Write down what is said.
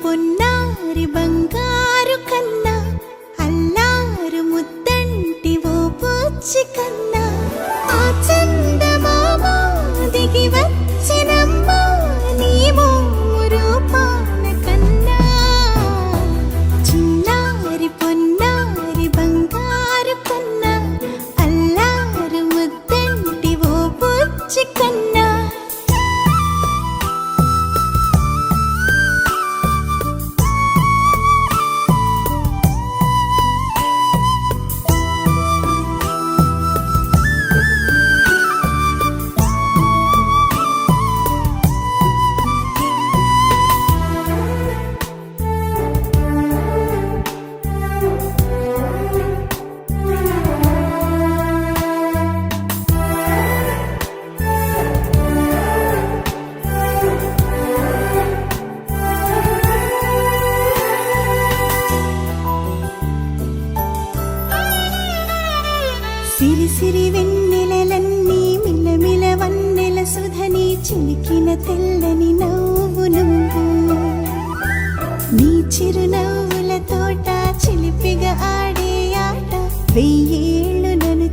పొన్నారి బంగారు కన్నా అల్లారు ముద్దంటి ఓ పూచి కన్నా ఆ చందమామ దిగి వచ్చినమ్మ నీ రూపాన కన్నా చిన్నారి పొన్నారి బంగారు కన్నా అల్లారు ముద్దంటి ఓ పూచి కన్నా సిరి సిరి వెన్నెలలన్నీ మిలమిల వన్నెల సుధని చిలికిన తెల్లని నవ్వు నువ్వు నీ చిరునవ్వుల తోట చిలిపిగా ఆడే ఆట వెయ్యేళ్ళు నన్ను